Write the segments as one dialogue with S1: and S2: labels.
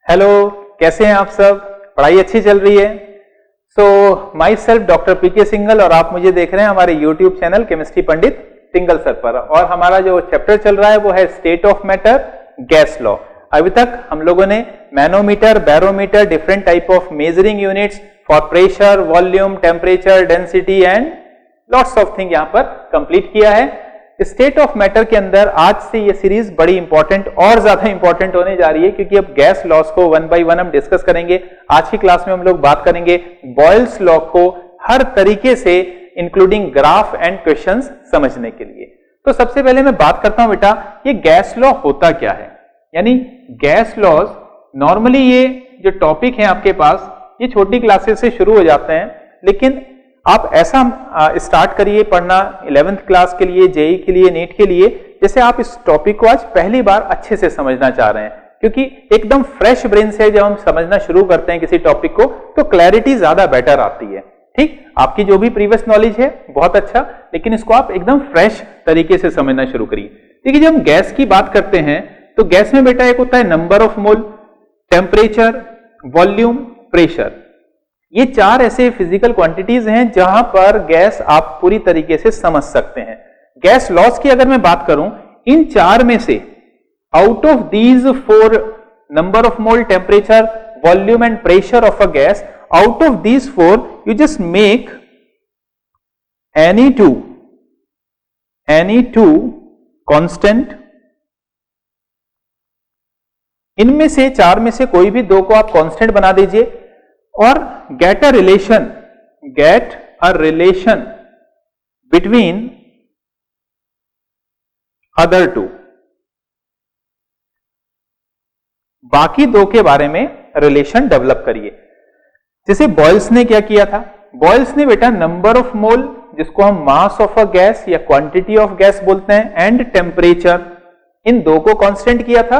S1: Hello, कैसे हैं आप सब? पढ़ाई अच्छी चल रही है? Myself doctor PK Singhal और आप मुझे देख रहे हैं हमारे YouTube channel chemistry Pandit Singhal sir पर। और हमारा जो चैप्टर चल रहा है वो है state of matter, gas law. अभी तक हम लोगों ने manometer, barometer, different type of measuring units for pressure, volume, temperature, density and lots of thing यहाँ पर कंप्लीट किया है। स्टेट ऑफ मैटर के अंदर आज से ये सीरीज बड़ी इंपॉर्टेंट और ज्यादा इंपॉर्टेंट होने जा रही है, क्योंकि अब गैस लॉस को वन बाय वन हम डिस्कस करेंगे। आज की क्लास में हम लोग बात करेंगे बॉयल्स लॉ को हर तरीके से इंक्लूडिंग ग्राफ एंड क्वेश्चंस समझने के लिए। तो सबसे पहले मैं बात करता हूं बेटा, ये गैस लॉ होता क्या है। यानी गैस लॉज नॉर्मली ये जो टॉपिक है आपके पास, ये छोटी क्लासेस से शुरू हो जाते हैं, लेकिन आप ऐसा स्टार्ट करिए पढ़ना 11th क्लास के लिए, जेई के लिए, नीट के लिए, जैसे आप इस टॉपिक को आज पहली बार अच्छे से समझना चाह रहे हैं। क्योंकि एकदम फ्रेश ब्रेन से जब हम समझना शुरू करते हैं किसी टॉपिक को तो क्लैरिटी ज्यादा बेटर आती है। ठीक, आपकी जो भी प्रीवियस नॉलेज है बहुत अच्छा, लेकिन इसको आप एकदम फ्रेश तरीके से समझना शुरू करिए। देखिए, जब हम गैस की बात करते हैं तो गैस में बेटा एक होता है number of mole, temperature, volume, pressure. ये चार ऐसे फिजिकल क्वांटिटीज हैं जहां पर गैस आप पूरी तरीके से समझ सकते हैं। गैस लॉस की अगर मैं बात करूं, इन चार में से out of these four, number of mole, temperature, volume and pressure of a gas, out of these four you just make any two constant. इनमें से चार में से कोई भी दो को आप कांस्टेंट बना दीजिए और get a relation between other two। बाकी दो के बारे में रिलेशन डेवलप करिए। जैसे बॉयल्स ने क्या किया था, बॉयल्स ने बेटा नंबर ऑफ मोल, जिसको हम मास ऑफ अ गैस या क्वांटिटी ऑफ गैस बोलते हैं, एंड टेम्परेचर, इन दो को कांस्टेंट किया था।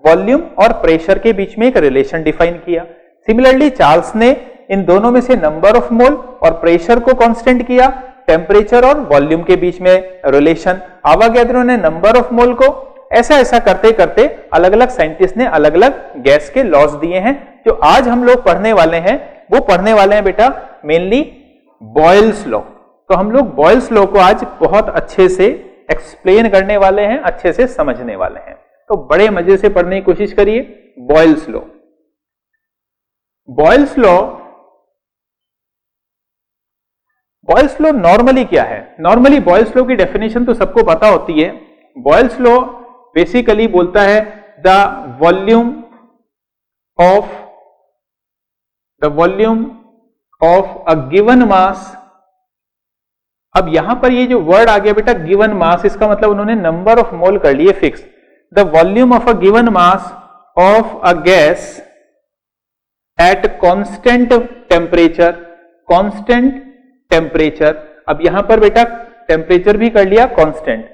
S1: वॉल्यूम और प्रेशर के बीच में एक रिलेशन डिफाइन किया। सिमिलरली चार्ल्स ने इन दोनों में से नंबर ऑफ मोल और प्रेशर को कांस्टेंट किया, टेम्परेचर और वॉल्यूम के बीच में रिलेशन। आवागैद्रो ने नंबर ऑफ मोल को। ऐसा करते करते अलग अलग साइंटिस्ट ने अलग अलग गैस के लॉज दिए हैं। जो आज हम लोग पढ़ने वाले हैं वो पढ़ने वाले हैं बेटा मेनली बॉयल्स लॉ। तो हम लोग बॉयल्स लॉ को आज बहुत अच्छे से एक्सप्लेन करने वाले हैं, अच्छे से समझने वाले हैं। तो बड़े मजे से पढ़ने की कोशिश करिए Boyle's law. Boyle's law normally क्या है? नॉर्मली बॉयल्स लॉ की डेफिनेशन तो सबको पता होती है। बॉयल्स लॉ बेसिकली बोलता है the volume of a given मास। अब यहां पर ये जो वर्ड आ गया बेटा गिवन मास, इसका मतलब उन्होंने नंबर ऑफ मोल कर लिए fix. The volume of a given mass of a gas at constant temperature. अब यहां पर बेटा टेम्परेचर भी कर लिया constant,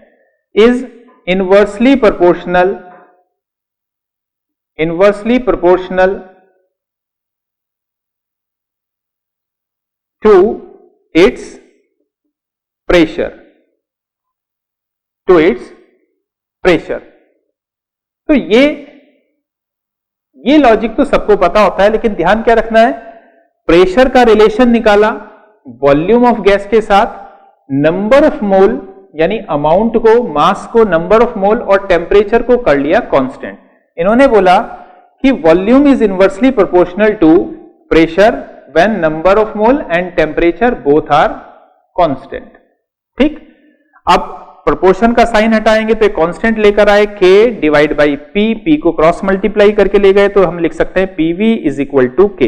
S1: is inversely proportional to its pressure. तो ये लॉजिक तो सबको पता होता है, लेकिन ध्यान क्या रखना है, प्रेशर का रिलेशन निकाला वॉल्यूम ऑफ गैस के साथ, नंबर ऑफ मोल यानी अमाउंट को, मास को नंबर ऑफ मोल, और टेम्परेचर को कर लिया कांस्टेंट। इन्होंने बोला कि volume is inversely proportional to pressure when number of mole and temperature both are constant. ठीक, अब प्रोपोर्शन का साइन हटाएंगे तो एक कांस्टेंट लेकर आए k डिवाइड बाई p को क्रॉस मल्टीप्लाई करके ले गए तो हम लिख सकते हैं pv is equal to k।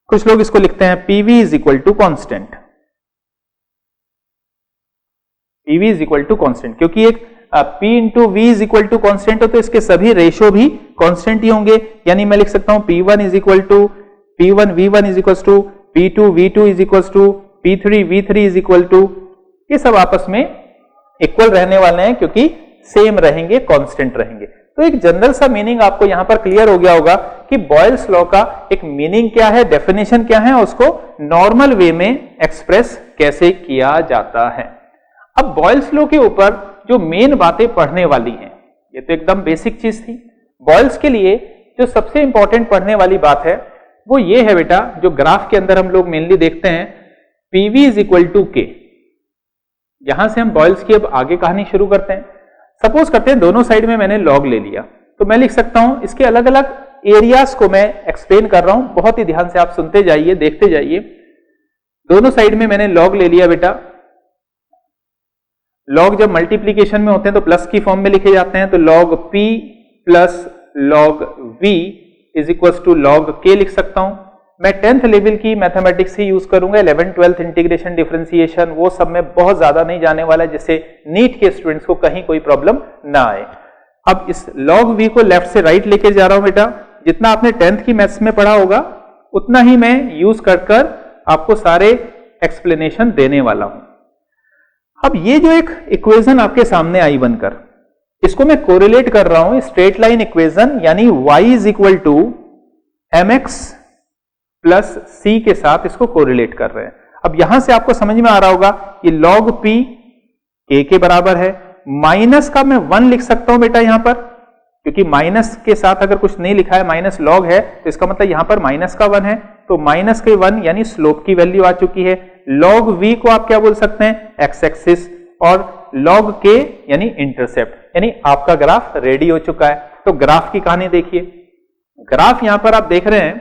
S1: कुछ लोग इसको लिखते हैं pv is equal to constant. pv is equal to constant क्योंकि एक p into v is equal to constant हो तो इसके सभी रेशो भी कांस्टेंट ही होंगे। यानी मैं लिख सकता हूं p1 is equal to p1 v1 is equal to p2 v2 is equal to p3 v3 is equal to, ये सब आपस में इक्वल रहने वाले हैं क्योंकि सेम रहेंगे, कांस्टेंट रहेंगे। तो एक जनरल सा मीनिंग आपको यहां पर क्लियर हो गया होगा कि बॉयल्स लॉ का एक मीनिंग क्या है, डेफिनेशन क्या है, उसको नॉर्मल वे में एक्सप्रेस कैसे किया जाता है। अब बॉयल्स लॉ के ऊपर जो मेन बातें पढ़ने वाली हैं, ये तो एकदम बेसिक चीज थी। बॉयल्स के लिए जो सबसे इंपॉर्टेंट पढ़ने वाली बात है वो ये है बेटा, जो ग्राफ के अंदर हम लोग मेनली देखते हैं, PV is equal to K। यहां से हम बॉयल्स की अब आगे कहानी शुरू करते हैं। सपोज करते हैं दोनों साइड में मैंने लॉग ले लिया, तो मैं लिख सकता हूं, इसके अलग अलग एरियाज को मैं एक्सप्लेन कर रहा हूं, बहुत ही ध्यान से आप सुनते जाइए, देखते जाइए। दोनों साइड में मैंने लॉग ले लिया बेटा। लॉग जब मल्टीप्लीकेशन में होते हैं तो प्लस की फॉर्म में लिखे जाते हैं, तो log P plus log V is equal to log K लिख सकता हूं। मैं 10th लेवल की मैथमेटिक्स ही यूज करूंगा, 11th 12th इंटीग्रेशन डिफरेंशिएशन वो सब में बहुत ज्यादा नहीं जाने वाला है, जिससे नीट के स्टूडेंट्स को कहीं कोई प्रॉब्लम ना आए। अब इस log V को लेफ्ट से राइट लेके जा रहा हूं बेटा। जितना आपने 10th की मैथ्स में पढ़ा होगा उतना ही मैं यूज कर आपको सारे एक्सप्लेनेशन देने वाला हूं। अब ये जो एक इक्वेशन आपके सामने आई बनकर, इसको मैं कोरिलेट कर रहा हूं स्ट्रेट लाइन इक्वेशन, यानी y is equal to mx plus c के साथ इसको कोरिलेट कर रहे हैं। अब यहां से आपको समझ में आ रहा होगा ये log p k के बराबर है। माइनस का मैं 1 लिख सकता हूं बेटा यहां पर, क्योंकि माइनस के साथ अगर कुछ नहीं लिखा है, माइनस लॉग है, तो इसका मतलब यहां पर माइनस का 1 है, तो माइनस के 1 यानी स्लोप की वैल्यू आ चुकी है। log v को आप क्या बोल सकते हैं, एक्स एक्सिस, और log k यानी इंटरसेप्ट, यानी आपका ग्राफ रेडी हो चुका है। तो ग्राफ की कहानी देखिए। ग्राफ यहां पर आप देख रहे हैं,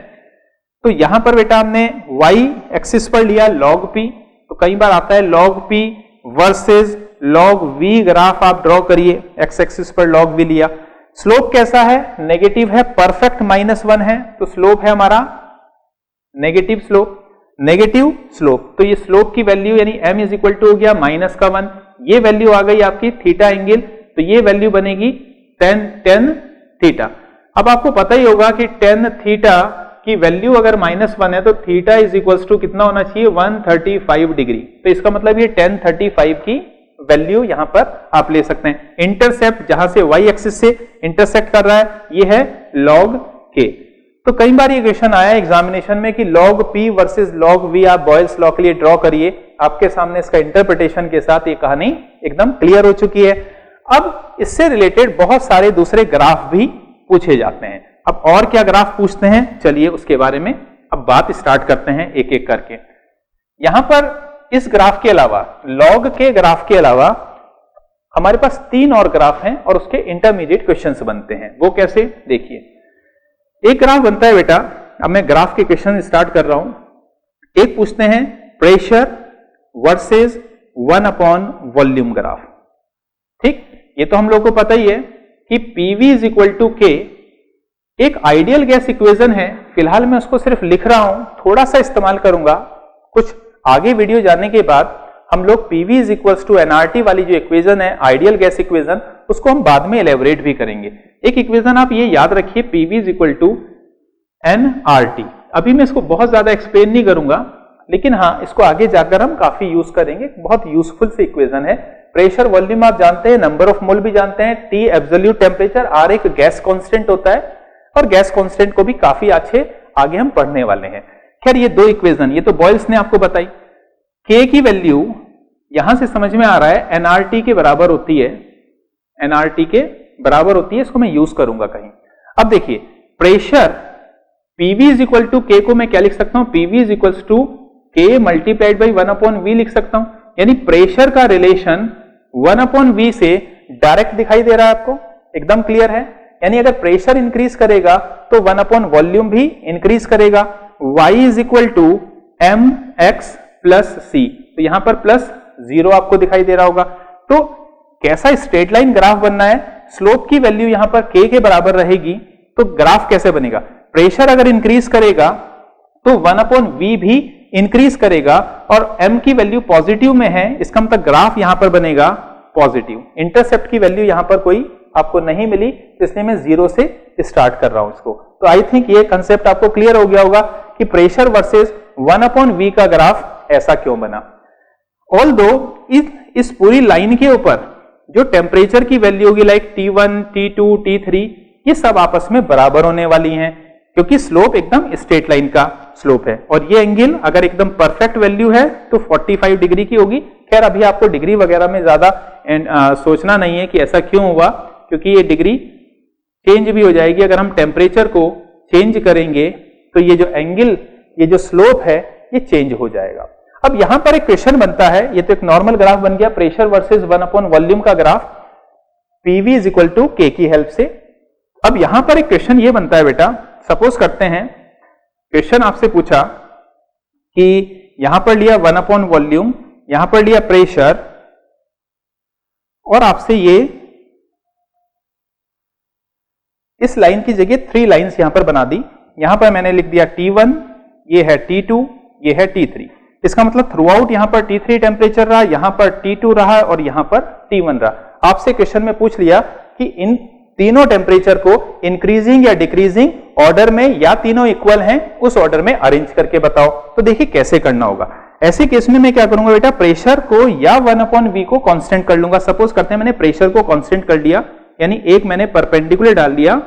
S1: तो यहां पर बेटा हमने y एक्सिस पर लिया log p, तो कई बार आता है log p versus log v graph आप ड्रॉ करिए, एक्स एक्सिस पर log v लिया। स्लोप कैसा है, नेगेटिव है, परफेक्ट -1 है, तो स्लोप है हमारा नेगेटिव स्लोप, नेगेटिव स्लोप। तो ये स्लोप की वैल्यू यानी m इज इक्वल टू हो गया माइनस का 1, ये वैल्यू आ गई आपकी थीटा एंगल, तो ये वैल्यू बनेगी tan थीटा। अब आपको पता ही होगा कि tan थीटा की वैल्यू अगर -1 है तो थीटा इज इक्वल टू कितना होना चाहिए, 135 डिग्री। तो इसका मतलब ये tan 35 की वैल्यू यहां पर आप ले सकते हैं। इंटरसेप्ट जहां से y एक्सिस से इंटरसेक्ट कर रहा है, ये है log k। तो कई बार ये क्वेश्चन आया एग्जामिनेशन में कि log p versus log v आप बॉयल्स लॉ के लिए ड्रॉ करिए। आपके सामने इसका इंटरप्रिटेशन के साथ ये कहानी एकदम क्लियर हो चुकी है। अब इससे रिलेटेड बहुत सारे दूसरे ग्राफ भी पूछे जाते हैं। अब और क्या ग्राफ पूछते हैं, चलिए उसके बारे में अब बात स्टार्ट करते हैं एक एक करके। यहां पर इस ग्राफ के अलावा, लॉग के ग्राफ के अलावा हमारे पास 3 और ग्राफ हैं और उसके इंटरमीडिएट क्वेश्चंस बनते हैं। वो कैसे, देखिए। एक ग्राफ बनता है बेटा, अब मैं ग्राफ के क्वेश्चन स्टार्ट कर रहा हूं। एक पूछते हैं प्रेशर वर्सेस 1/वॉल्यूम ग्राफ। ठीक, ये तो हम लोग को पता ही है कि PV is equal to K एक आइडियल गैस इक्वेशन है। फिलहाल मैं उसको सिर्फ लिख रहा हूं, थोड़ा सा इस्तेमाल करूंगा। कुछ आगे वीडियो जानने के बाद हम लोग PV is equal to nRT वाली जो इक्वेशन है, आइडियल गैस इक्वेशन, उसको हम बाद में एलेबोरेट भी करेंगे। एक इक्वेशन आप ये याद रखिए, PV is equal to nRT। अभी मैं इसको बहुत ज्यादा एक्सप्लेन नहीं करूंगा, लेकिन हाँ, इसको आगे जाकर हम काफी यूज करेंगे। बहुत यूजफुल सी इक्वेशन है। प्रेशर वॉल्यूम आप जानते हैं, नंबर ऑफ मोल भी जानते हैं, T एब्सोल्यूट टेम्परेचर, R एक गैस कांस्टेंट होता है, और गैस कांस्टेंट को भी काफी अच्छे आगे हम पढ़ने वाले हैं। खैर, ये 2 इक्वेशन ये तो बॉयल्स ने आपको बताई। K की वैल्यू यहां से समझ में आ रहा है nRT के बराबर होती है, nRT के बराबर होती है, इसको मैं यूज करूंगा कहीं। अब देखिए, pressure PV is equal to K को मैं क्या लिख सकता हूं, PV is equal to K multiplied by 1/V लिख सकता हूं। यानी प्रेशर का रिलेशन 1/V से डायरेक्ट दिखाई दे रहा है आपको, एकदम क्लियर है। यानी अगर प्रेशर इंक्रीज करेगा तो 1/वॉल्यूम भी इंक्रीज करेगा। Y is equal to mx plus c, तो यहां पर प्लस 0 आपको दिखाई दे रहा होगा। तो कैसा स्ट्रेट लाइन ग्राफ बनना है, स्लोप की वैल्यू यहां पर K के बराबर रहेगी, तो ग्राफ कैसे बनेगा, प्रेशर अगर इंक्रीज करेगा तो 1/V भी इंक्रीज करेगा, और m की वैल्यू पॉजिटिव में है, इसका मतलब ग्राफ यहां पर बनेगा पॉजिटिव। इंटरसेप्ट की वैल्यू यहां पर कोई आपको नहीं मिली, इसलिए मैं 0 से स्टार्ट कर रहा हूं इसको। तो आई थिंक ये कंसेप्ट आपको क्लियर हो गया होगा कि प्रेशर वर्सेस 1/V का ग्राफ ऐसा क्यों बना। ऑल्दो इस पूरी लाइन के ऊपर जो टेम्परेचर की वैल्यू होगी, लाइक T1, T2, T3, ये सब आपस में बराबर होने वाली हैं, क्योंकि स्लोप एकदम स्ट्रेट लाइन का स्लोप है। और ये एंगल अगर एकदम परफेक्ट वैल्यू है तो 45 डिग्री की होगी। खैर, अभी आपको डिग्री वगैरह में ज्यादा सोचना नहीं है कि ऐसा क्यों हुआ, क्योंकि ये डिग्री चेंज भी हो जाएगी। अगर हम टेम्परेचर को चेंज करेंगे तो ये जो एंगल, ये जो स्लोप है, ये चेंज हो जाएगा। अब यहां पर एक क्वेश्चन बनता है, ये तो एक नॉर्मल ग्राफ बन गया, प्रेशर वर्सेस 1/वॉल्यूम का graph, PV is equal to K की हेल्प से। अब यहां पर एक क्वेश्चन ये बनता है बेटा, सपोज करते हैं क्वेश्चन आपसे पूछा कि यहां पर लिया 1/वॉल्यूम, यहां पर लिया प्रेशर, और आपसे ये इस लाइन की जगह 3 लाइंस यहां पर बना दी। यहां पर मैंने लिख दिया T1, ये है T2, ये है T3। इसका मतलब थ्रू आउट यहां पर T3 टेम्परेचर रहा, यहां पर T2 रहा और यहां पर T1 रहा। आपसे क्वेश्चन में पूछ लिया कि इन तीनों टेम्परेचर को इंक्रीजिंग या डिक्रीजिंग ऑर्डर में, या तीनों इक्वल हैं उस ऑर्डर में अरेंज करके बताओ। तो देखिए कैसे करना होगा। ऐसे केस में मैं क्या करूंगा बेटा, प्रेशर को या 1/V को कांस्टेंट कर लूंगा। सपोज करते हैं मैंने प्रेशर को कांस्टेंट कर लिया, यानी एक मैंने परपेंडिकुलर डाल दिया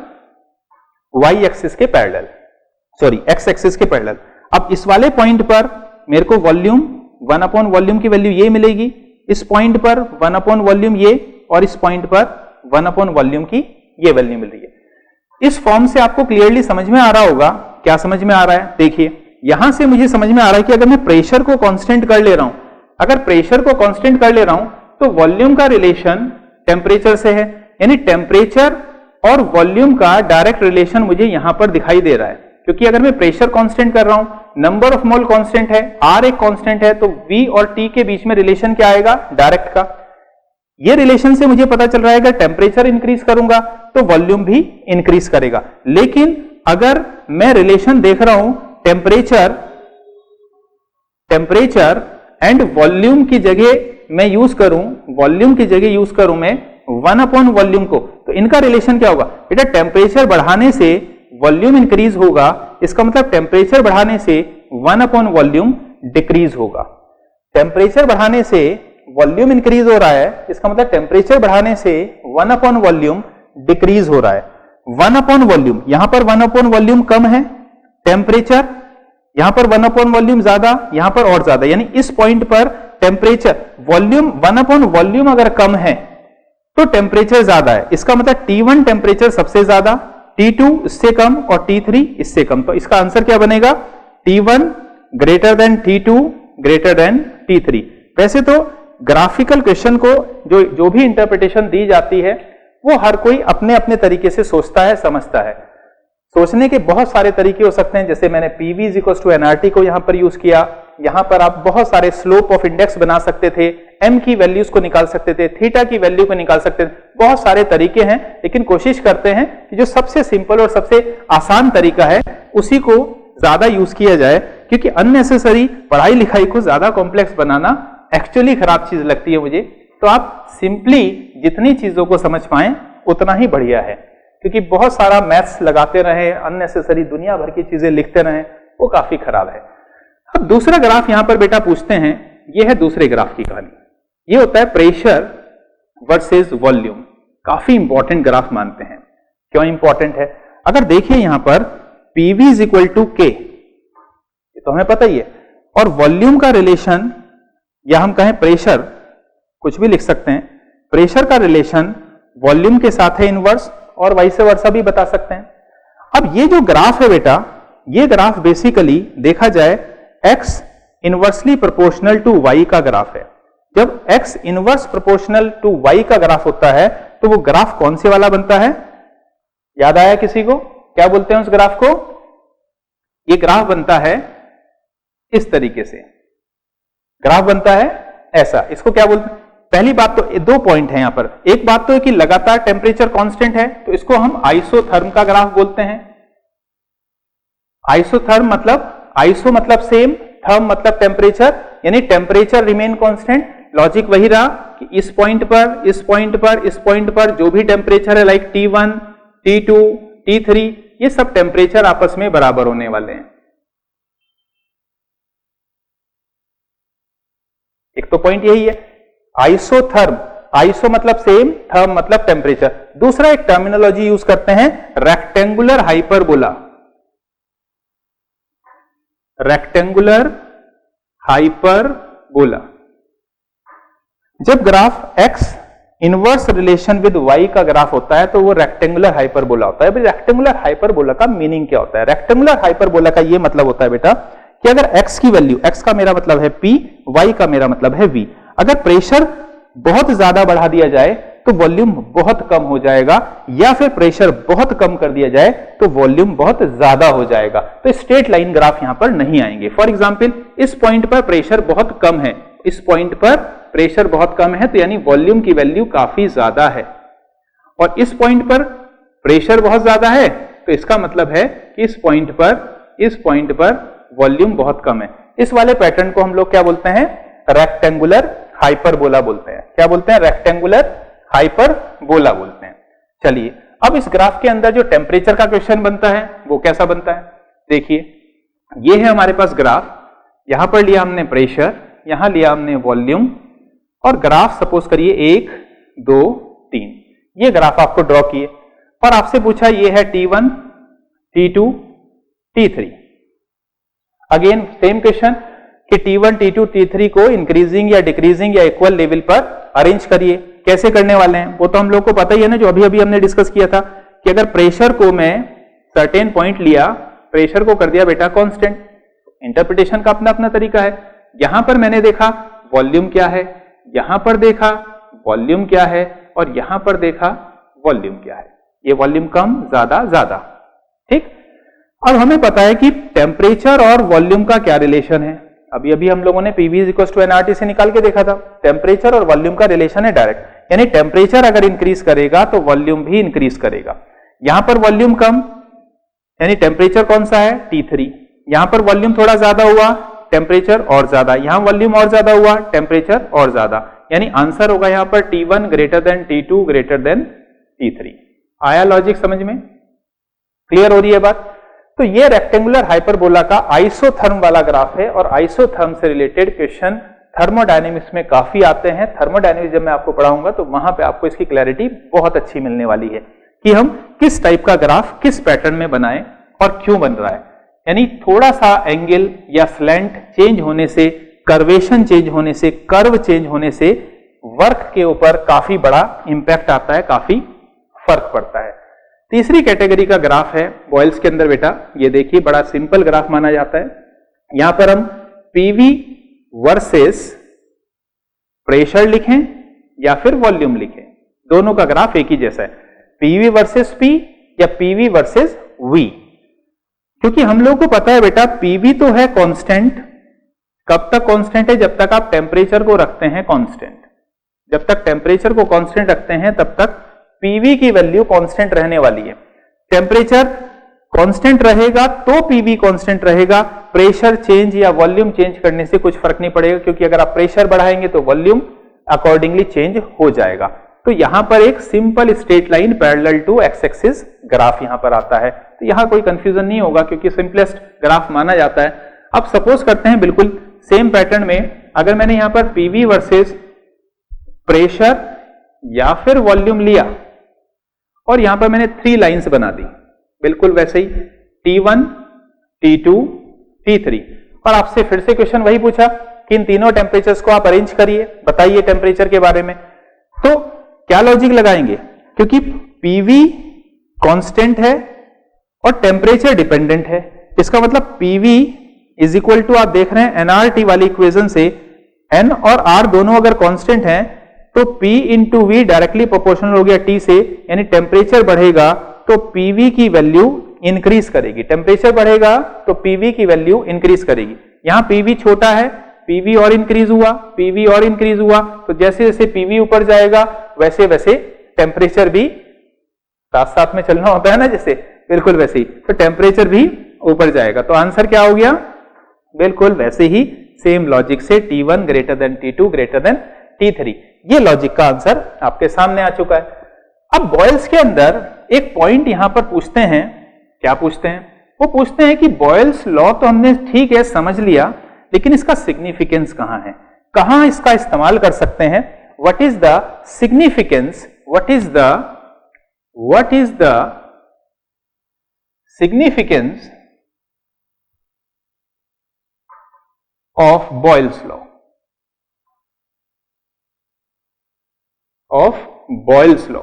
S1: y एक्सिस के पैरेलल, सॉरी x एक्सिस के पैरेलल। अब इस वाले पॉइंट पर मेरे को वॉल्यूम 1/वॉल्यूम की वैल्यू ये मिलेगी, इस पॉइंट पर 1/वॉल्यूम ये, और इस पॉइंट पर 1/वॉल्यूम की ये वैल्यू मिल रही है। इस फॉर्म से आपको क्लियरली समझ में आ रहा होगा। क्या समझ में आ रहा है? देखिए यहां से मुझे समझ में आ रहा है कि अगर मैं प्रेशर को कांस्टेंट कर ले रहा हूं, अगर प्रेशर को कांस्टेंट कर ले रहा हूं तो वॉल्यूम का रिलेशन टेम्परेचर से है, यानी टेम्परेचर और वॉल्यूम का डायरेक्ट रिलेशन मुझे यहां पर दिखाई दे रहा है। क्योंकि अगर मैं प्रेशर कांस्टेंट कर रहा हूं, नंबर ऑफ मोल कांस्टेंट है, R एक कांस्टेंट है, तो V और T के बीच में रिलेशन क्या आएगा? डायरेक्ट का। ये रिलेशन से मुझे पता चल रहा है अगर टेम्परेचर इंक्रीज करूंगा तो वॉल्यूम भी इंक्रीज करेगा। लेकिन अगर मैं रिलेशन देख रहा हूं टेम्परेचर एंड वॉल्यूम की जगह मैं यूज करूं, वॉल्यूम की जगह यूज करूं मैं 1/वॉल्यूम को, तो इनका रिलेशन क्या होगा बेटा? टेम्परेचर बढ़ाने से वॉल्यूम इंक्रीज होगा, इसका मतलब टेम्परेचर बढ़ाने से 1/वॉल्यूम डिक्रीज होगा। टेम्परेचर बढ़ाने से वॉल्यूम इंक्रीज हो रहा है, इसका मतलब टेम्परेचर बढ़ाने से 1/वॉल्यूम डिक्रीज हो रहा है। 1/वॉल्यूम, यहां पर 1/वॉल्यूम कम है, टेम्परेचर यहां पर 1/वॉल्यूम ज्यादा, यहां पर और ज्यादा, यानी इस पॉइंट पर टेम्परेचर, वॉल्यूम 1/वॉल्यूम अगर कम है तो टेम्परेचर ज्यादा है। इसका मतलब T1 टेम्परेचर सबसे ज्यादा, T2 इससे कम और T3 इससे कम। तो इसका आंसर क्या बनेगा? T1 greater than T2 greater than T3। वैसे तो ग्राफिकल क्वेश्चन को जो भी इंटरप्रिटेशन दी जाती है वो हर कोई अपने अपने तरीके से सोचता है, समझता है। सोचने के बहुत सारे तरीके हो सकते हैं, जैसे मैंने PV = nRT को यहां पर यूज किया। यहां पर आप बहुत सारे स्लोप ऑफ इंडेक्स बना सकते थे, m की वैल्यूज को निकाल सकते थे, थीटा की वैल्यू को निकाल सकते थे। बहुत सारे तरीके हैं, लेकिन कोशिश करते हैं कि जो सबसे सिंपल और सबसे आसान तरीका है उसी को ज्यादा यूज किया जाए, क्योंकि अननेसेसरी पढ़ाई लिखाई को ज्यादा कॉम्प्लेक्स बनाना एक्चुअली खराब चीज लगती है मुझे। तो आप सिंपली जितनी चीजों को समझ पाएं उतना ही बढ़िया है, क्योंकि बहुत सारा मैथ्स लगाते रहे, अननेसेसरी दुनिया भर की चीजें लिखते रहे, वो काफी खराब है। अब दूसरा ग्राफ यहां पर बेटा पूछते हैं, ये है दूसरे ग्राफ की कहानी। ये होता है प्रेशर वर्सेस वॉल्यूम। काफी इंपॉर्टेंट ग्राफ मानते हैं। क्यों इंपॉर्टेंट है? अगर देखिए यहां पर PV = K, ये तो हमें पता ही है, और वॉल्यूम का रिलेशन, या हम कहें प्रेशर, कुछ भी लिख सकते हैं, प्रेशर का रिलेशन वॉल्यूम के साथ है इनवर्स, और वाइस वर्सा भी बता सकते हैं। अब ये जो ग्राफ है बेटा, ये ग्राफ बेसिकली देखा जाए x inversely proportional to y का ग्राफ है। जब x inverse proportional to y का ग्राफ होता है तो वो ग्राफ कौन से वाला बनता है? याद आया किसी को? क्या बोलते हैं उस ग्राफ को? ये ग्राफ बनता है इस तरीके से, ग्राफ बनता है ऐसा। इसको क्या बोलते हैं? पहली बात तो 2 पॉइंट है यहां पर। एक बात तो है कि लगातार टेम्परेचर कांस्टेंट है, तो इसको हम आइसोथर्म का ग्राफ बोलते हैं। आइसोथर्म मतलब, आइसो मतलब सेम, थर्म मतलब टेम्परेचर, यानी टेम्परेचर रिमेन कांस्टेंट। लॉजिक वही रहा कि इस पॉइंट पर, इस पॉइंट पर, इस पॉइंट पर जो भी टेम्परेचर है, लाइक T1, T2, T3, ये सब टेम्परेचर आपस में बराबर होने वाले हैं। एक तो पॉइंट यही है, आइसोथर्म, आइसो मतलब सेम, थर्म मतलब टेम्परेचर। दूसरा एक टर्मिनोलॉजी यूज करते हैं, रेक्टेंगुलर हाइपरबोला। Rectangular hyperbola. जब graph x inverse relation with y का ग्राफ होता है तो वो रेक्टेंगुलर हाइपरबोला होता है। रेक्टेंगुलर हाइपरबोला का मीनिंग क्या होता है? रेक्टेंगुलर हाइपरबोला का ये मतलब होता है बेटा कि अगर x की वैल्यू, x का मेरा मतलब है P, y का मेरा मतलब है V, अगर प्रेशर बहुत ज्यादा बढ़ा दिया जाए तो वॉल्यूम बहुत कम हो जाएगा, या फिर प्रेशर बहुत कम कर दिया जाए तो वॉल्यूम बहुत ज्यादा हो जाएगा। तो स्ट्रेट लाइन ग्राफ यहां पर नहीं आएंगे। फॉर एग्जांपल इस पॉइंट पर प्रेशर बहुत कम है, इस पॉइंट पर प्रेशर बहुत कम है तो यानी वॉल्यूम की वैल्यू काफी ज्यादा है, और इस पॉइंट पर प्रेशर बहुत ज्यादा है तो इसका मतलब है कि इस पॉइंट पर वॉल्यूम बहुत कम है। इस वाले पैटर्न को हम लोग क्या बोलते हैं? रेक्टेंगुलर हाइपरबोला बोलते हैं। क्या बोलते हैं? रेक्टेंगुलर हाइपरबोला बोलते हैं। चलिए अब इस ग्राफ के अंदर जो टेम्परेचर का क्वेश्चन बनता है वो कैसा बनता है? देखिए ये है हमारे पास ग्राफ, यहां पर लिया हमने प्रेशर, यहां लिया हमने वॉल्यूम, और ग्राफ सपोज करिए 1 2 3, ये ग्राफ आपको ड्रॉ किए और आपसे पूछा ये है T1 T2 T3। Again same question कि T1 T2 T3 को इंक्रीजिंग या डिक्रीजिंग या इक्वल लेवल पर अरेंज करिए। कैसे करने वाले हैं वो तो हम लोग को पता ही है ना, जो अभी अभी हमने डिस्कस किया था कि अगर प्रेशर को मैं सर्टेन पॉइंट लिया, प्रेशर को कर दिया बेटा कांस्टेंट, इंटरप्रिटेशन का अपना अपना तरीका है। यहां पर मैंने देखा वॉल्यूम क्या है, यहां पर देखा वॉल्यूम क्या है, और यहां पर देखा वॉल्यूम क्या है। ये वॉल्यूम कम ज्यादा ज्यादा, ठीक। अब हमें पता है कि टेम्परेचर और वॉल्यूम का क्या रिलेशन है। अभी अभी हम लोगों ने PV = nRT से निकाल के देखा था। टेम्परेचर और वॉल्यूम का रिलेशन है डायरेक्ट, यानी टेम्परेचर अगर इंक्रीज करेगा तो वॉल्यूम भी इंक्रीज करेगा। यहां पर वॉल्यूम कम यानी टेम्परेचर कौन सा है? T3। यहां पर वॉल्यूम थोड़ा ज्यादा हुआ, टेम्परेचर और ज्यादा, यहां वॉल्यूम और ज्यादा हुआ, टेम्परेचर और ज्यादा, यानी आंसर होगा यहां पर T1 > T2 > T3। आया लॉजिक समझ में? क्लियर हो रही है बात? तो ये रेक्टेंगुलर हाइपरबोला का आइसोथर्म वाला ग्राफ है, और आइसोथर्म से रिलेटेड क्वेश्चन थर्मोडायनेमिक्स में काफी आते हैं। थर्मोडायनेमिक्स जब मैं आपको पढ़ाऊंगा तो वहां पे आपको इसकी क्लैरिटी बहुत अच्छी मिलने वाली है कि हम किस टाइप का ग्राफ किस पैटर्न में बनाएं और क्यों बन रहा है। यानी थोड़ा सा एंगल या स्लैंट चेंज होने से, कर्वेशन चेंज होने से, कर्व चेंज होने से वर्क के ऊपर काफी बड़ा इंपैक्ट आता है, काफी फर्क पड़ता है। तीसरी कैटेगरी का ग्राफ है बॉयल्स के अंदर बेटा, ये देखिए बड़ा सिंपल ग्राफ माना जाता है। यहां पर हम PV वर्सेस प्रेशर लिखें या फिर वॉल्यूम लिखें, दोनों का ग्राफ एक ही जैसा है, PV वर्सेस P या PV वर्सेस V। क्योंकि हम लोग को पता है बेटा PV तो है कांस्टेंट। कब तक कांस्टेंट है? जब तक आप टेम्परेचर को रखते हैं कांस्टेंट। जब तक टेम्परेचर को कांस्टेंट रखते हैं तब तक PV की वैल्यू कांस्टेंट रहने वाली है। टेम्परेचर कांस्टेंट रहेगा तो PV कांस्टेंट रहेगा। प्रेशर चेंज या वॉल्यूम चेंज करने से कुछ फर्क नहीं पड़ेगा, क्योंकि अगर आप प्रेशर बढ़ाएंगे तो वॉल्यूम अकॉर्डिंगली चेंज हो जाएगा। तो यहां पर एक simple straight line parallel to x axis graph यहां पर आता है। तो यहां कोई कंफ्यूजन नहीं होगा क्योंकि सिंपलेस्ट ग्राफ माना जाता है। अब सपोज करते हैं बिल्कुल सेम पैटर्न में अगर मैंने यहां पर PV वर्सेस प्रेशर या फिर वॉल्यूम लिया और यहां पर मैंने 3 लाइंस बना दी, बिल्कुल वैसे ही T1 T2 T3, और आपसे फिर से क्वेश्चन वही पूछा कि इन तीनों टेम्परेचर्स को आप अरेंज करिए, बताइए टेम्परेचर के बारे में। तो क्या लॉजिक लगाएंगे? क्योंकि PV कांस्टेंट है और टेम्परेचर डिपेंडेंट है, इसका मतलब PV = आप देख रहे हैं nRT वाली इक्वेशन से N और R दोनों अगर कांस्टेंट हैं तो P × V डायरेक्टली प्रोपोर्शनल हो गया T से, यानी टेम्परेचर बढ़ेगा तो PV की वैल्यू इंक्रीज करेगी। टेम्परेचर बढ़ेगा तो PV की वैल्यू इंक्रीज करेगी। यहां PV छोटा है, PV और इंक्रीज हुआ, PV और इंक्रीज हुआ, तो जैसे जैसे PV ऊपर जाएगा वैसे वैसे टेम्परेचर भी साथ साथ में चलना होता है ना, जैसे बिल्कुल वैसे ही, तो टेम्परेचर भी ऊपर जाएगा। तो आंसर क्या हो गया? बिल्कुल वैसे ही सेम लॉजिक से T1 > T2 > T3। ये लॉजिक का आंसर आपके सामने आ चुका है। अब बॉयल्स के अंदर एक पॉइंट यहां पर पूछते हैं, क्या पूछते हैं? वो पूछते हैं कि बॉयल्स लॉ तो हमने ठीक है समझ लिया, लेकिन इसका सिग्निफिकेंस कहां है, कहां इसका इस्तेमाल कर सकते हैं? What is the significance, what is the significance of Boyle's law? Of Boyle's law.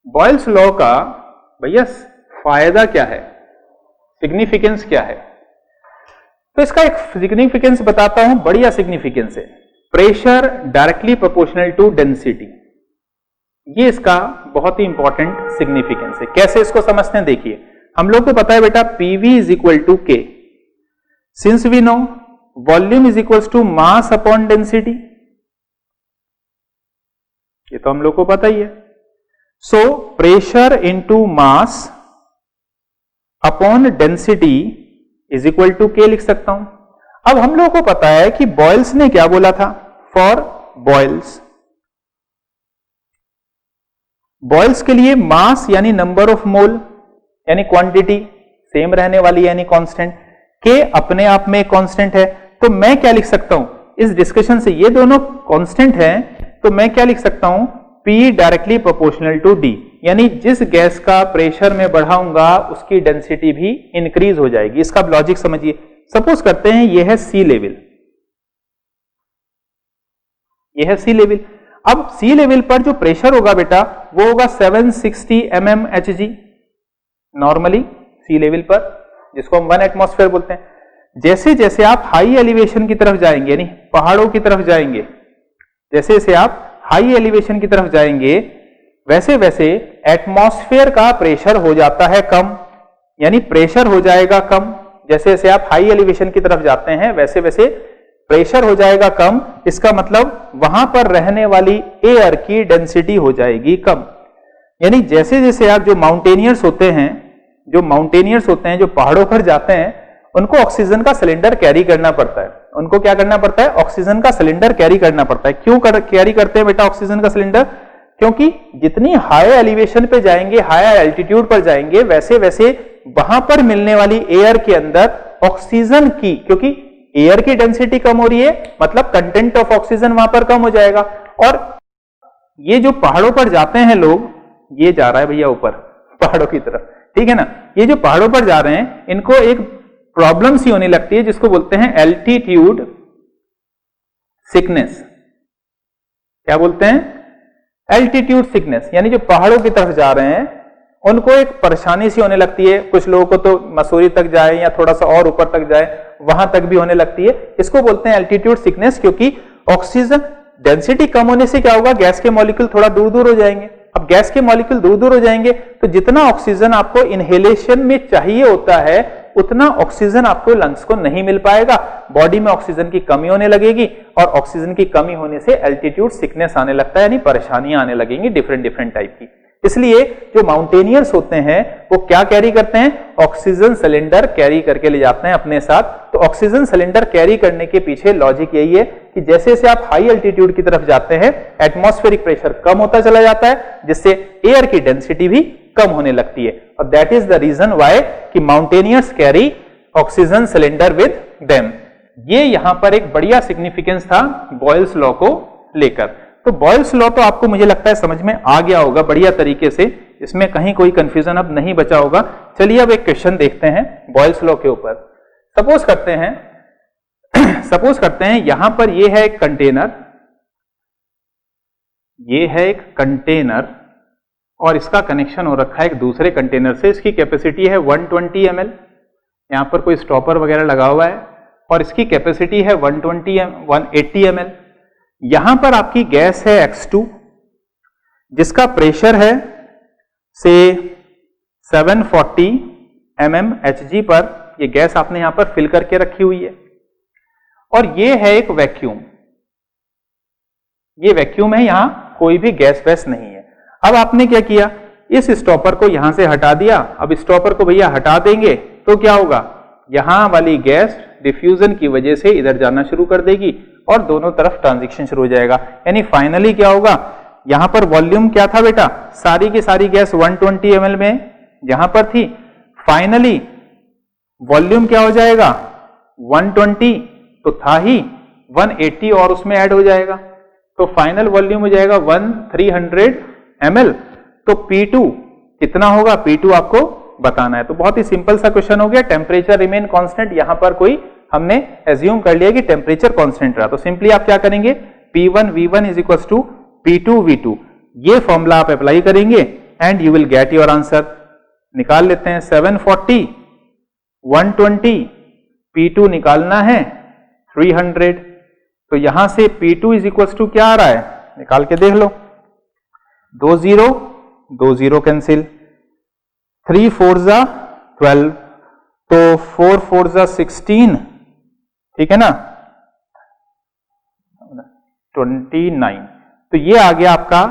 S1: Boyle's law का भैया फायदा क्या है, सिग्निफिकेंस क्या है? तो इसका एक सिग्निफिकेंस बताता हूं, बढ़िया सिग्निफिकेंस है। Pressure directly proportional to density, ये इसका बहुत ही इंपॉर्टेंट सिग्निफिकेंस है। कैसे इसको समझते हैं देखिए, हम लोग को पता है बेटा PV is equal to K, since we know volume is equal to mass upon density, ये तो हम लोग को पता ही है। So pressure into mass upon density is equal to K लिख सकता हूं। अब हम लोग को पता है कि बॉयल्स ने क्या बोला था, फॉर बॉयल्स के लिए मास यानी नंबर ऑफ मोल यानी क्वांटिटी सेम रहने वाली यानी कांस्टेंट, के अपने आप में कांस्टेंट है। तो मैं क्या लिख सकता हूं इस डिस्कशन से, ये दोनों कांस्टेंट हैं, तो मैं क्या लिख सकता हूं, P directly proportional to D, यानी जिस गैस का प्रेशर में बढ़ाऊंगा उसकी डेंसिटी भी इंक्रीज हो जाएगी। इसका लॉजिक समझिए। सपोज करते हैं ये है सी लेवल, ये है सी लेवल। अब सी लेवल पर जो प्रेशर होगा बेटा वो होगा 760 mmHg नॉर्मली सी लेवल पर, जिसको हम 1 एटमॉस्फेयर बोलते हैं। जैसे जैसे आप हाई एलिवेशन की तरफ जाएंगे यानी पहाड़ों की तरफ जाएंगे, जैसे जैसे आप हाई एलिवेशन की तरफ जाएंगे वैसे वैसे एटमॉस्फेयर का प्रेशर हो जाता है कम, यानी प्रेशर हो जाएगा कम। जैसे जैसे आप हाई एलिवेशन की तरफ जाते हैं वैसे वैसे प्रेशर हो जाएगा कम। इसका मतलब वहां पर रहने वाली एयर की डेंसिटी हो जाएगी कम। यानी जैसे जैसे आप जो माउंटेनियर्स होते हैं, जो पहाड़ों पर जाते हैं, उनको ऑक्सीजन का सिलेंडर कैरी करना पड़ता है। उनको क्या करना पड़ता है, ऑक्सीजन का सिलेंडर कैरी करना पड़ता है। क्यों कैरी करते हैं बेटा ऑक्सीजन का सिलेंडर? क्योंकि जितनी हाई एलिवेशन पे जाएंगे, हाई एल्टीट्यूड पर जाएंगे, वैसे वैसे वहां पर मिलने वाली एयर के अंदर ऑक्सीजन की, क्योंकि एयर की डेंसिटी कम हो रही है मतलब कंटेंट ऑफ ऑक्सीजन वहां पर कम हो जाएगा। और ये जो पहाड़ों पर जाते हैं लोग, ये जा रहा है भैया ऊपर पहाड़ों की तरफ, ठीक है ना, ये जो पहाड़ों पर जा रहे हैं इनको एक प्रॉब्लम सी होने लगती है जिसको बोलते हैं एल्टीट्यूड सिकनेस। क्या बोलते हैं? Altitude sickness. यानी जो पहाड़ों की तरफ जा रहे हैं उनको एक परेशानी सी होने लगती है। कुछ लोगों को तो मसूरी तक जाए या थोड़ा सा और ऊपर तक जाए, वहां तक भी होने लगती है। इसको बोलते हैं एल्टीट्यूड सिकनेस, क्योंकि ऑक्सीजन डेंसिटी कम होने से क्या होगा, गैस के मॉलिक्यूल थोड़ा दूर दूर हो जाएंगे। अब गैस के मॉलिक्यूल दूर दूर हो जाएंगे तो जितना ऑक्सीजन आपको इनहेलेशन में चाहिए होता है उतना ऑक्सीजन आपको लंग्स को नहीं मिल पाएगा। बॉडी में ऑक्सीजन की कमी होने लगेगी और ऑक्सीजन की कमी होने से एल्टीट्यूड सिकनेस आने लगता है, यानी परेशानियां आने लगेंगी डिफरेंट डिफरेंट टाइप की। इसलिए जो माउंटेनियर्स होते हैं वो क्या कैरी करते हैं, ऑक्सीजन सिलेंडर कैरी करके ले जाते हैं अपने साथ। तो ऑक्सीजन सिलेंडर कैरी करने के पीछे लॉजिक यही है कि जैसे जैसे आप हाई एल्टीट्यूड की तरफ जाते हैं एटमॉस्फेरिक प्रेशर कम होता चला जाता है, जिससे एयर की डेंसिटी भी कम होने लगती है। और that is the reason why कि mountaineers carry oxygen cylinder with them. ये यहां पर एक बढ़िया सिग्निफिकेंस था बॉयल्स लॉ को लेकर। तो बॉयल्स लॉ तो आपको मुझे लगता है समझ में आ गया होगा बढ़िया तरीके से, इसमें कहीं कोई कंफ्यूजन अब नहीं बचा होगा। चलिए अब एक क्वेश्चन देखते हैं बॉयल्स लॉ के ऊपर। सपोज करते हैं यहां पर ये है एक कंटेनर, ये है एक कंटेनर और इसका कनेक्शन हो रखा है एक दूसरे कंटेनर से। इसकी कैपेसिटी है 120 ml, यहां पर कोई स्टॉपर वगैरह लगा हुआ है और इसकी कैपेसिटी है 180 ml। यहां पर आपकी गैस है X2 जिसका प्रेशर है से 740 mmHg पर। ये गैस आपने यहां पर फिल करके रखी हुई है और ये है एक वैक्यूम, ये वैक्यूम है, यहां कोई भी गैस वैस नहीं है। अब आपने क्या किया, इस स्टॉपर को यहां से हटा दिया। अब स्टॉपर को भैया हटा देंगे तो क्या होगा, यहां वाली गैस डिफ्यूजन की वजह से इधर जाना शुरू कर देगी और दोनों तरफ ट्रांजिशन शुरू हो जाएगा। यानी फाइनली क्या होगा, यहां पर वॉल्यूम क्या था बेटा, सारी की सारी गैस 120 ml में यहां पर थी। फाइनली वॉल्यूम क्या हो जाएगा, 120 तो था ही, 180 और उसमें ऐड हो जाएगा तो फाइनल वॉल्यूम हो जाएगा 1300 ml। तो P2 कितना होगा, P2 आपको बताना है। तो बहुत ही सिंपल सा क्वेश्चन हो गया। टेम्परेचर रिमेन कांस्टेंट, यहां पर कोई हमने एज्यूम कर लिया कि टेम्परेचर कांस्टेंट रहा, तो सिंपली आप क्या करेंगे, P1 V1 is equal to P2 V2। ये फॉर्मूला आप अप्लाई करेंगे and you will get your answer. निकाल लेते हैं 740 120, P2 निकालना है 300। तो यहां से P2 इज इक्वल टू क्या आ रहा है, निकाल के देख लो। 2 0 कैंसिल, 3 4 जा 12, तो 4 4 जा 16, ठीक है ना, 29। तो ये आ गया आपका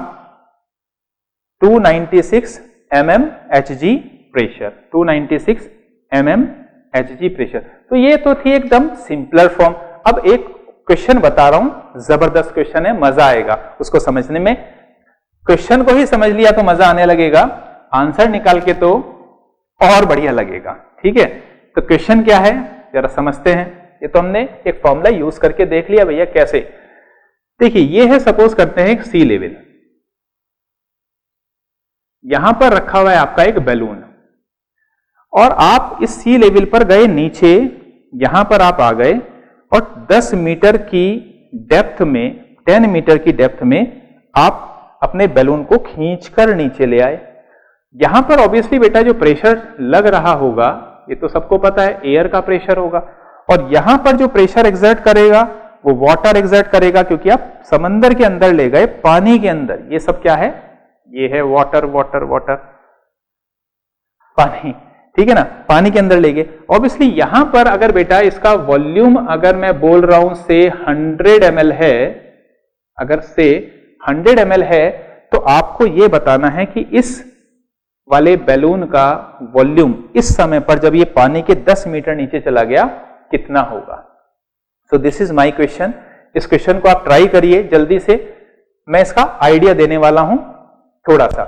S1: 296 mm Hg pressure, 296 mm Hg pressure. तो ये तो थी एकदम सिंपलर फॉर्म। अब एक क्वेश्चन बता रहा हूं, जबरदस्त क्वेश्चन है, मजा आएगा उसको समझने में। क्वेश्चन को ही समझ लिया तो मजा आने लगेगा, आंसर निकाल के तो और बढ़िया लगेगा, ठीक है। तो क्वेश्चन क्या है जरा समझते हैं। ये तो हमने एक फॉर्मूला यूज करके देख लिया भैया कैसे। देखिए ये है, सपोज करते हैं सी लेवल, यहां पर रखा हुआ है आपका एक बैलून, और आप इस सी लेवल पर गए नीचे, यहां पर आप आ गए और 10 मीटर की डेप्थ में, 10 मीटर की डेप्थ में आप अपने बैलून को खींचकर नीचे ले आए। यहां पर ऑब्वियसली बेटा जो प्रेशर लग रहा होगा, ये तो सबको पता है, एयर का प्रेशर होगा, और यहां पर जो प्रेशर एक्सर्ट करेगा वो वाटर एक्सर्ट करेगा, क्योंकि आप समंदर के अंदर ले गए, पानी के अंदर। ये सब क्या है, ये है वाटर वाटर वाटर, पानी, ठीक है ना, पानी के अंदर ले गए। ऑब्वियसली यहां पर अगर बेटा इसका वॉल्यूम अगर मैं बोल रहा हूं से 100 ml है, अगर से 100 ml है, तो आपको यह बताना है कि इस वाले बैलून का वॉल्यूम इस समय पर जब ये पानी के 10 मीटर नीचे चला गया कितना होगा। So this is my question. इस क्वेश्चन को आप ट्राई करिए जल्दी से, मैं इसका आइडिया देने वाला हूं थोड़ा सा,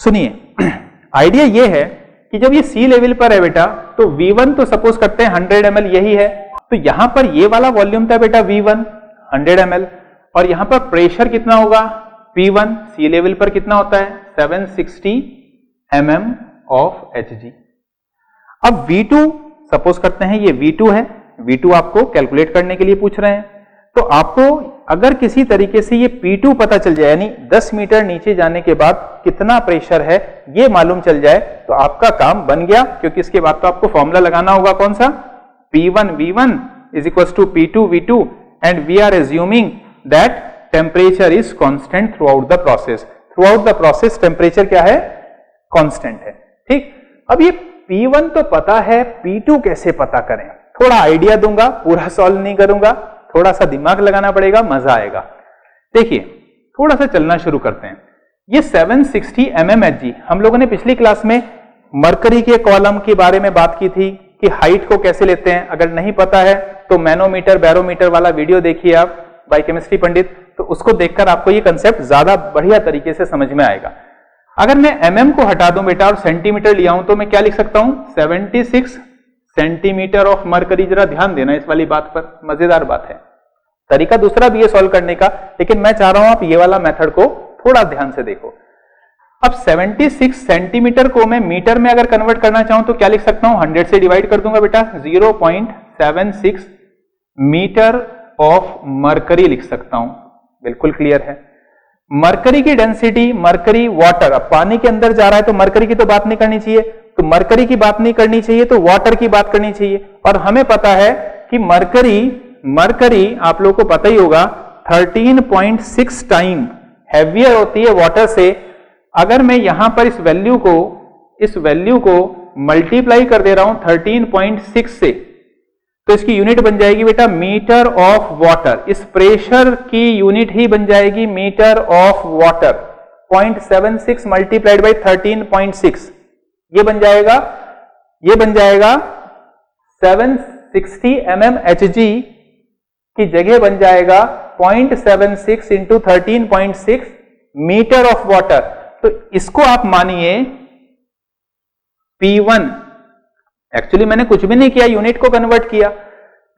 S1: सुनिए। आइडिया ये है कि जब ये सी लेवल पर है बेटा, तो V1 तो सपोज करते हैं 100 ml यही है, तो यहां पर ये वाला वॉल्यूम था बेटा V1 100 ml, और यहां पर प्रेशर कितना होगा P1, सी लेवल पर कितना होता है 760 mm ऑफ Hg। अब V2 सपोज करते हैं ये V2 है, V2 आपको कैलकुलेट करने के लिए पूछ रहे हैं, तो आपको अगर किसी तरीके से ये P2 पता चल जाए, यानी 10 मीटर नीचे जाने के बाद कितना प्रेशर है ये मालूम चल जाए, तो आपका काम बन गया, क्योंकि इसके बाद तो आपको फॉर्मूला लगाना होगा कौन सा, P1 V1 is equal to P2 V2, and we are assuming that temperature is constant throughout the process. Throughout the process temperature क्या है, कांस्टेंट है, ठीक। अब ये P1 तो पता है, P2 कैसे पता करें, थोड़ा आइडिया दूंगा, पूरा सॉल्व नहीं करूंगा, थोड़ा सा दिमाग लगाना पड़ेगा, मजा आएगा। देखिए थोड़ा सा चलना शुरू करते हैं। ये 760 mm Hg, हम लोगों ने पिछली क्लास में मरकरी के कॉलम के बारे में बात की थी कि हाइट को कैसे लेते हैं। अगर नहीं पता है तो मैनोमीटर बैरोमीटर वाला वीडियो देखिए आप बाय केमिस्ट्री पंडित, तो उसको देखकर आपको ये कंसेप्ट ज्यादा बढ़िया तरीके से समझ में आएगा। अगर मैं mm को हटा दूं बेटा और सेंटीमीटर लिया हूं, तो मैं क्या लिख सकता हूं 76 सेंटीमीटर ऑफ मरकरी। जरा ध्यान देना इस वाली बात पर, मजेदार बात है। तरीका दूसरा भी है सॉल्व करने का, लेकिन मैं चाह रहा हूं आप ये वाला मेथड को थोड़ा ध्यान से देखो। अब 76 सेंटीमीटर को मैं मीटर में अगर कन्वर्ट करना चाहूं तो क्या लिख सकता हूं, 100 से डिवाइड कर दूंगा बेटा, 0.76 मीटर ऑफ मरकरी लिख सकता हूं। बिल्कुल क्लियर है। मरकरी की डेंसिटी, मरकरी वाटर, अब पानी के अंदर जा रहा है तो मरकरी की तो बात नहीं करनी चाहिए, तो मरकरी की बात नहीं करनी चाहिए तो वाटर की बात करनी चाहिए। और हमें पता है कि मरकरी आप लोगों को पता ही होगा 13.6 टाइम हैवियर होती है वाटर से। अगर मैं यहां पर इस वैल्यू को मल्टीप्लाई कर दे रहा हूं 13.6 से, तो इसकी यूनिट बन जाएगी बेटा मीटर ऑफ वाटर। इस प्रेशर की यूनिट ही बन जाएगी metre of water. 0.76 multiplied by 13.6 ये बन जाएगा 760 mm Hg की जगह बन जाएगा 0.76 इंटू 13.6 मीटर ऑफ वाटर। तो इसको आप मानिए P1, एक्चुअली मैंने कुछ भी नहीं किया, यूनिट को कन्वर्ट किया।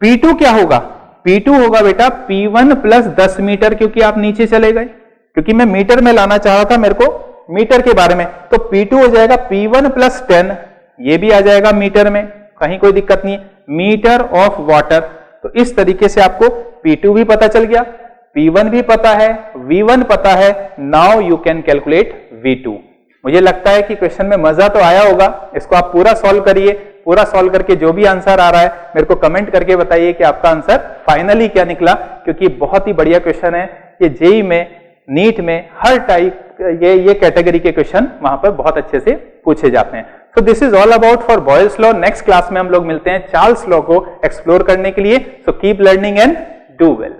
S1: P2 क्या होगा, P2 होगा बेटा P1 प्लस 10 मीटर, क्योंकि आप नीचे चले गए, क्योंकि मैं मीटर में लाना चाह रहा था, मेरे को मीटर के बारे में, तो P2 हो जाएगा P1 प्लस 10, ये भी आ जाएगा मीटर में, कहीं कोई दिक्कत नहीं है, मीटर ऑफ वाटर। तो इस तरीके से आपको P2 भी पता चल गया, P1 भी पता है, V1 पता है, now you can calculate V2। मुझे लगता है कि क्वेश्चन में मजा तो आया होगा। इसको आप पूरा सॉल्व करिए, पूरा सॉल्व करके जो भी आंसर आ रहा है मेरे को कमेंट करके बताइए कि आपका आंसर फाइनली क्या निकला, क्योंकि बहुत ही बढ़िया क्वेश्चन है ये। जेईई में, नीट में, हर टाइप ये कैटेगरी के क्वेश्चन वहां पर बहुत अच्छे से पूछे जाते हैं। So this is all about for Boyle's law। Next class में हम लोग मिलते हैं चार्ल्स लॉ को एक्सप्लोर करने के लिए। So keep learning and do well।